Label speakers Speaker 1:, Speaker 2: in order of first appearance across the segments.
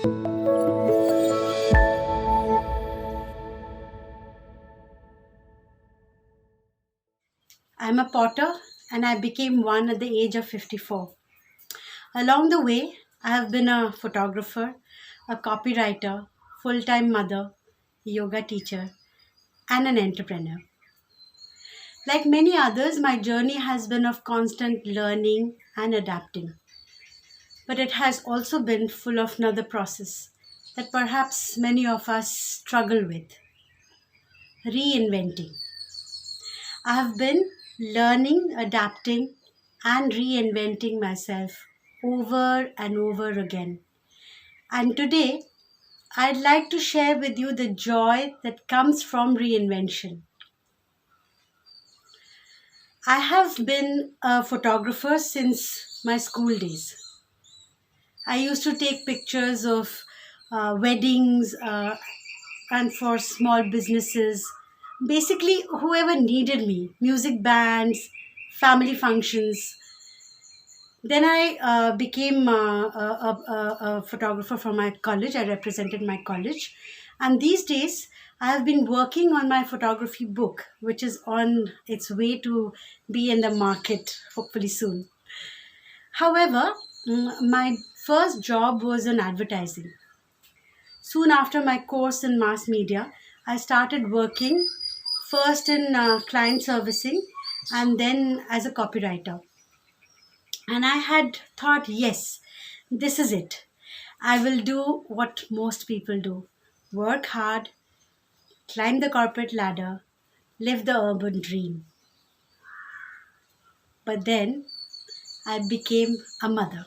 Speaker 1: I'm a potter and I became one at the age of 54. Along the way, I have been a photographer, a copywriter, full time mother, yoga teacher, and an entrepreneur. Like many others, my journey has been of constant learning and adapting. But it has also been full of another process that perhaps many of us struggle with: reinventing. I have been learning, adapting, and reinventing myself over and over again. And today, I'd like to share with you the joy that comes from reinvention. I have been a photographer since my school days. I used to take pictures of weddings and for small businesses, basically, whoever needed me, music bands, family functions. Then I became a photographer for my college. I represented my college. And these days, I have been working on my photography book, which is on its way to be in the market, hopefully soon. However, my first job was in advertising. Soon after my course in mass media, I started working first in client servicing and then as a copywriter. And I had thought, yes, this is it. I will do what most people do: work hard, climb the corporate ladder, live the urban dream. But then I became a mother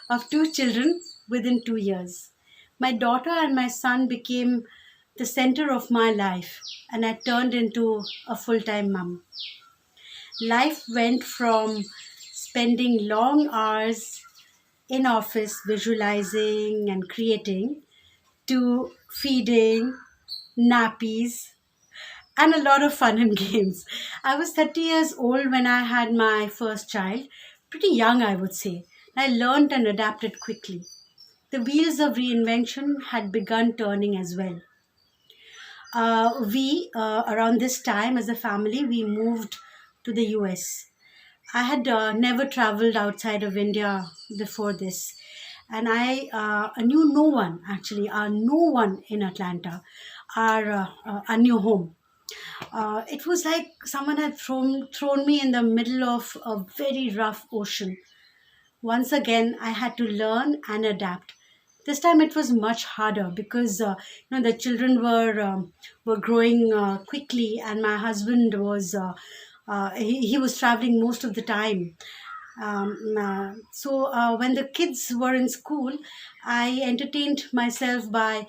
Speaker 1: of two children within 2 years. My daughter and my son became the center of my life, and I turned into a full time mom. Life went from spending long hours in office visualizing and creating to feeding, nappies, and a lot of fun and games. I was 30 years old when I had my first child, pretty young, I would say. I learned and adapted quickly. The wheels of reinvention had begun turning as well. Around this time, as a family, we moved to the US. I had never traveled outside of India before this, and I knew no one actually, no one in Atlanta, our new home. It was like someone had thrown me in the middle of a very rough ocean. Once again, I had to learn and adapt. This time it was much harder because the children were growing quickly, and my husband he was traveling most of the time. So when the kids were in school, I entertained myself by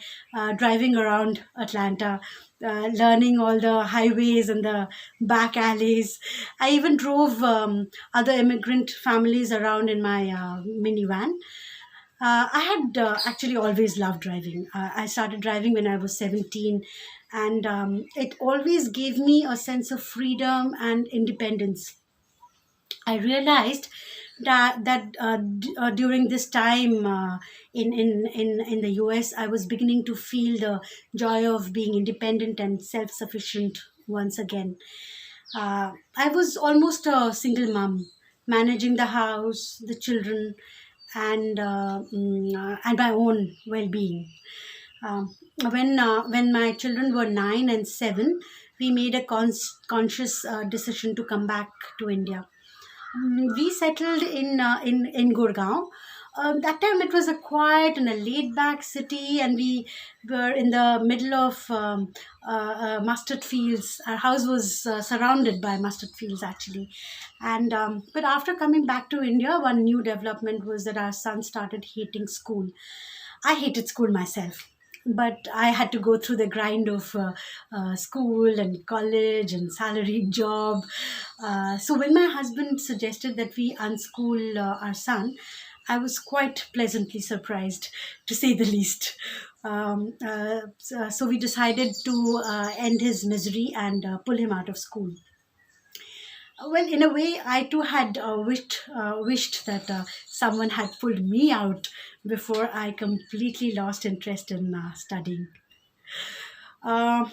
Speaker 1: driving around Atlanta, learning all the highways and the back alleys. I even drove other immigrant families around in my minivan. I had actually always loved driving. I started driving when I was 17, and it always gave me a sense of freedom and independence. I realized that during this time in the US, I was beginning to feel the joy of being independent and self sufficient once again. I was almost a single mom, managing the house, the children, and my own well being. When my children were 9 and 7, we made a conscious decision to come back to India. We settled in Gurgaon. That time it was a quiet and a laid back city, and we were in the middle of mustard fields. Our house was surrounded by mustard fields actually, and but after coming back to India, one new development was that our son started hating school. I hated school myself, but I had to go through the grind of school and college and salaried job. So when my husband suggested that we unschool our son, I was quite pleasantly surprised, to say the least. So we decided to end his misery and pull him out of school. Well, in a way, I too had wished that someone had pulled me out before I completely lost interest in studying. Uh,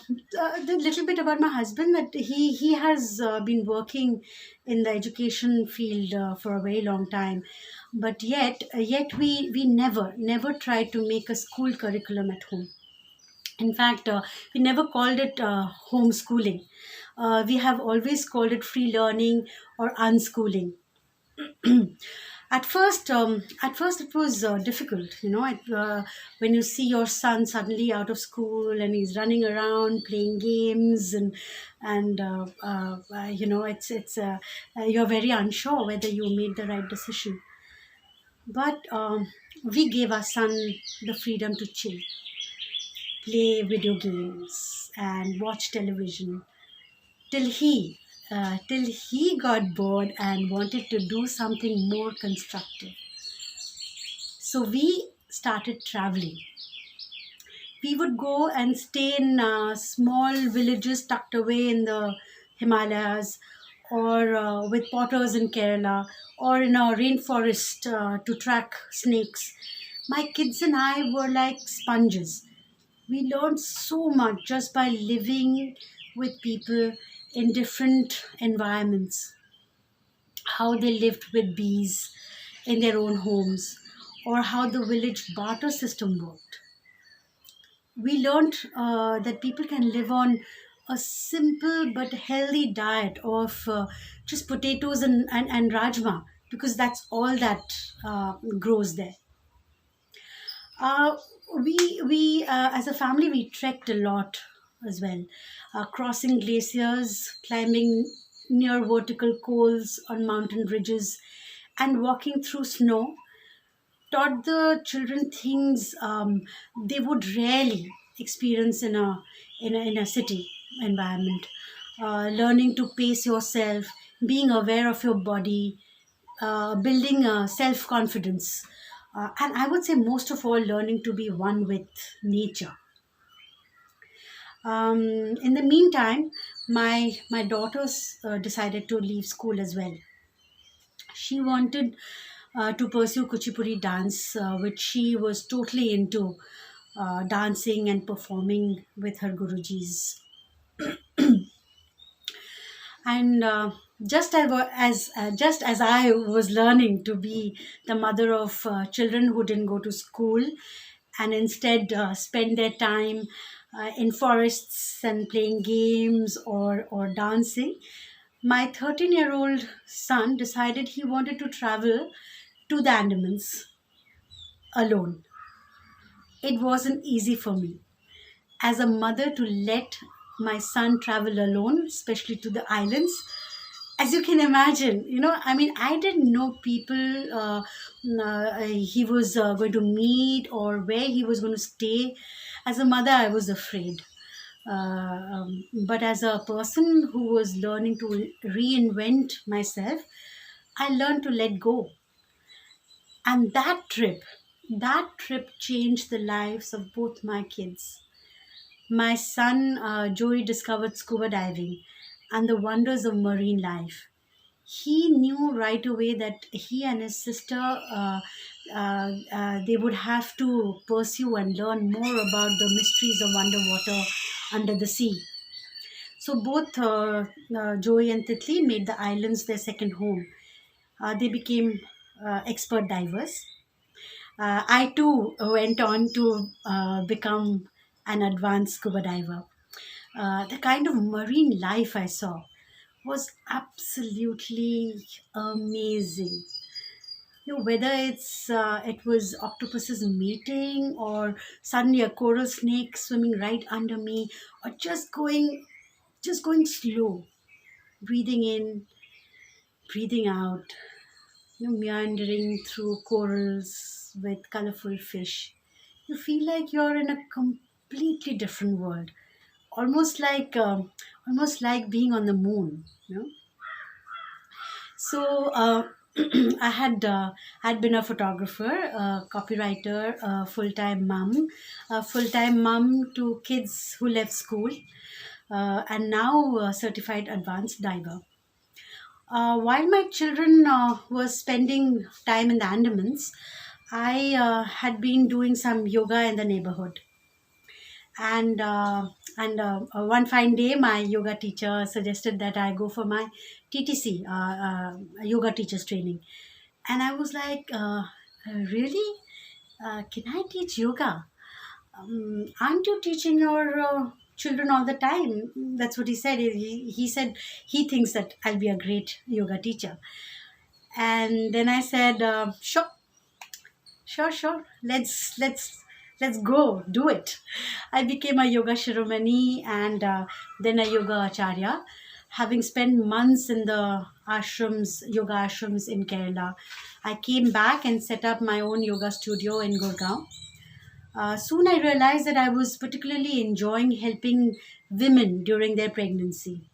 Speaker 1: the little bit about my husband, that he has been working in the education field for a very long time, but yet we never tried to make a school curriculum at home. In fact, we never called it homeschooling. We have always called it free learning or unschooling. At first it was difficult, when you see your son suddenly out of school and he's running around playing games, and you're very unsure whether you made the right decision. But we gave our son the freedom to chill, play video games and watch television till he got bored and wanted to do something more constructive. So we started traveling. We would go and stay in small villages tucked away in the Himalayas, or with potters in Kerala, or in a rainforest to track snakes. My kids and I were like sponges. We learned so much just by living with people in different environments, how they lived with bees in their own homes, or how the village barter system worked. We learned that people can live on a simple but healthy diet of just potatoes and rajma, because that's all that grows there. Uh, we as a family, we trekked a lot as well, crossing glaciers, climbing near vertical cols on mountain ridges, and walking through snow taught the children things they would rarely experience in a city environment. Learning to pace yourself, being aware of your body, building self confidence, and I would say most of all, learning to be one with nature. In the meantime, my daughters decided to leave school as well. She wanted to pursue Kuchipudi dance, which she was totally into, dancing and performing with her gurujis. And just as I was learning to be the mother of children who didn't go to school and instead spend their time in forests and playing games or dancing, my 13-year-old son decided he wanted to travel to the Andamans alone. It wasn't easy for me as a mother to let my son travel alone, especially to the islands. As you can imagine, I mean, I didn't know people he was going to meet or where he was going to stay. As a mother, I was afraid. But as a person who was learning to reinvent myself, I learned to let go. And that trip changed the lives of both my kids. My son Joey discovered scuba diving and the wonders of marine life. He knew right away that he and his sister they would have to pursue and learn more about the mysteries of underwater, under the sea. So both Joey and Titli made the islands their second home. They became expert divers. I too went on to become an advanced scuba diver. The kind of marine life I saw was absolutely amazing. Whether it was octopuses mating, or suddenly a coral snake swimming right under me, or just going slow, breathing in, breathing out, meandering through corals with colorful fish. You feel like you're in a completely different world, almost like being on the moon. So I had been a photographer, a copywriter, a full-time mom to kids who left school, and now a certified advanced diver. While my children were spending time in the Andamans, I had been doing some yoga in the neighborhood. And one fine day, my yoga teacher suggested that I go for my TTC, yoga teachers training. And I was like, really? Can I teach yoga? Aren't you teaching your children all the time? That's what he said. He said he thinks that I'll be a great yoga teacher. And then I said, sure, sure. Let's go do it. I became a yoga shiromani and then a yoga acharya. Having spent months in the ashrams, yoga ashrams in Kerala, I came back and set up my own yoga studio in Gurgaon. Soon I realized that I was particularly enjoying helping women during their pregnancy.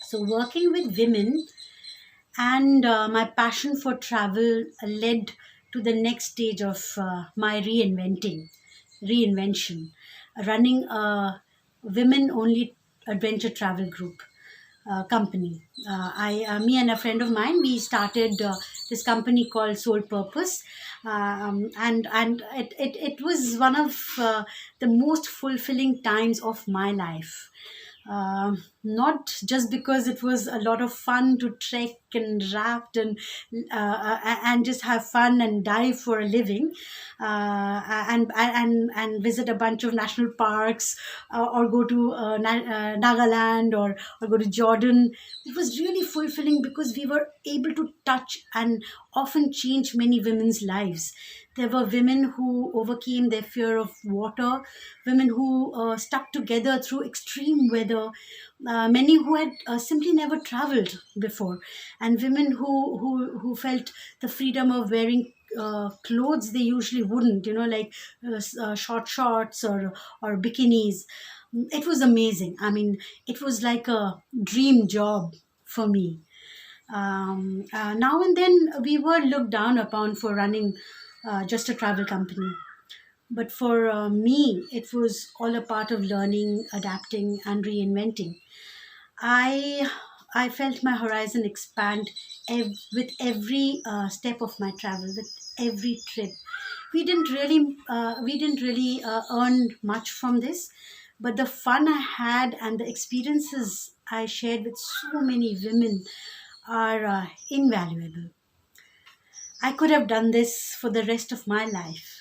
Speaker 1: So, working with women and my passion for travel led to the next stage of my reinvention, running a women only adventure travel group company. Me and a friend of mine, we started this company called Soul Purpose, and it was one of the most fulfilling times of my life. Not just because it was a lot of fun to trek and raft and just have fun and dive for a living, and visit a bunch of national parks, or go to Nagaland, or go to Jordan. It was really fulfilling because we were able to touch and often change many women's lives. There were women who overcame their fear of water, women who stuck together through extreme weather, many who had simply never traveled before, and women who felt the freedom of wearing clothes they usually wouldn't, like short shorts or bikinis. It was amazing. I mean, it was like a dream job for me. Now and then we were looked down upon for running just a travel company. But for me, it was all a part of learning, adapting, and reinventing. I I felt my horizon expand with every step of my travel, with every trip. We didn't really earn much from this, but the fun I had and the experiences I shared with so many women are invaluable. I could have done this for the rest of my life,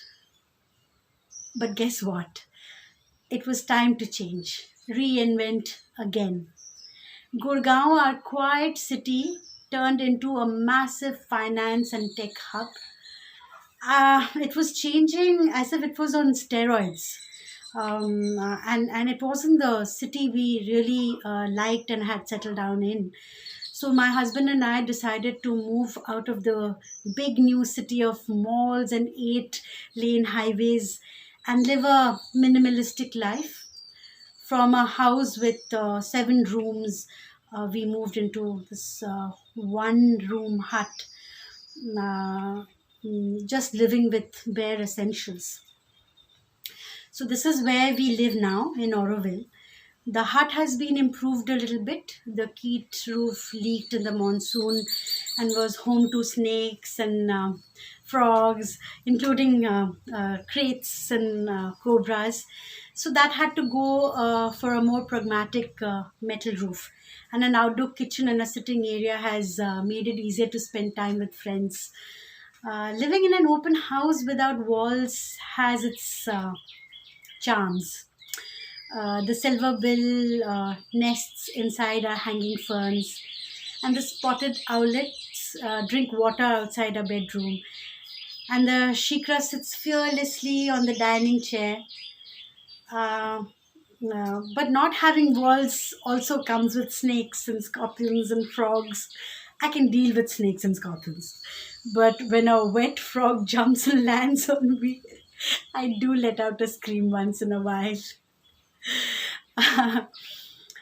Speaker 1: but guess what? It was time to change, reinvent again. Gurgaon, our quiet city, turned into a massive finance and tech hub. It was changing as if it was on steroids. And it wasn't the city we really liked and had settled down in. So my husband and I decided to move out of the big new city of malls and 8-lane highways and live a minimalistic life. From a house with 7 rooms, we moved into this one-room hut, uh, just living with bare essentials. So this is where we live now in Oroville. The hut has been improved a little bit. The peat roof leaked in the monsoon and was home to snakes and frogs, including kraits and cobras. So that had to go for a more pragmatic metal roof. And an outdoor kitchen and a sitting area has made it easier to spend time with friends. Living in an open house without walls has its charms. The silver bill nests inside our hanging ferns, and the spotted owlets drink water outside our bedroom. And the shikra sits fearlessly on the dining chair. Uh, but not having walls also comes with snakes and scorpions and frogs. I can deal with snakes and scorpions. But when a wet frog jumps and lands on me, I do let out a scream once in a while. I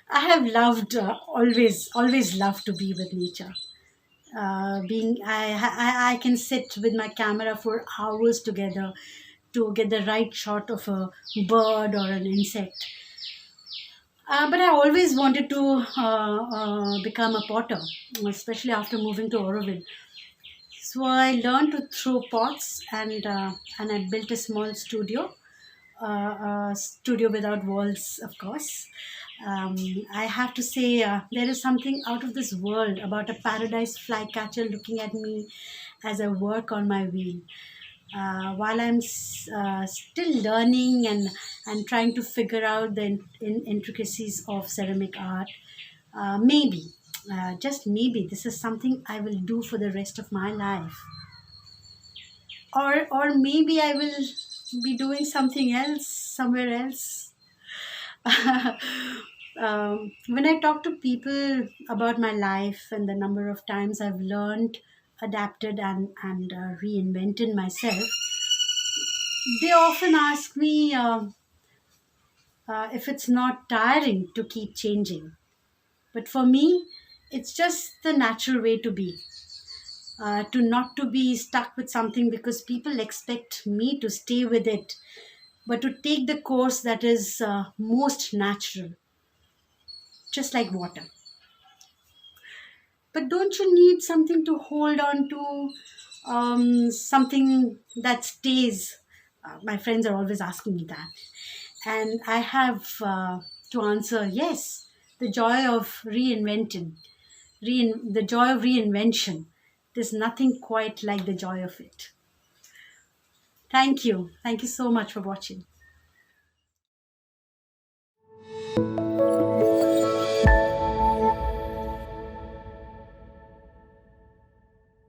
Speaker 1: have loved always loved to be with nature. Being I can sit with my camera for hours together to get the right shot of a bird or an insect. But I always wanted to become a potter, especially after moving to Auroville. So I learned to throw pots, and I built a small studio, a studio without walls, of course. Um, I have to say, there is something out of this world about a paradise flycatcher looking at me as I work on my wheel. While I'm still learning and trying to figure out the intricacies of ceramic art, maybe, just maybe, this is something I will do for the rest of my life. Or maybe I will be doing something else somewhere else. When I talk to people about my life and the number of times I've learned, adapted, and reinvented myself, they often ask me if it's not tiring to keep changing. But for me, it's just the natural way to be. To not to be stuck with something because people expect me to stay with it, but to take the course that is most natural, just like water. But don't you need something to hold on to, something that stays? My friends are always asking me that. And I have to answer yes, the joy of the joy of reinvention. There's nothing quite like the joy of it. Thank you. Thank you so much for watching.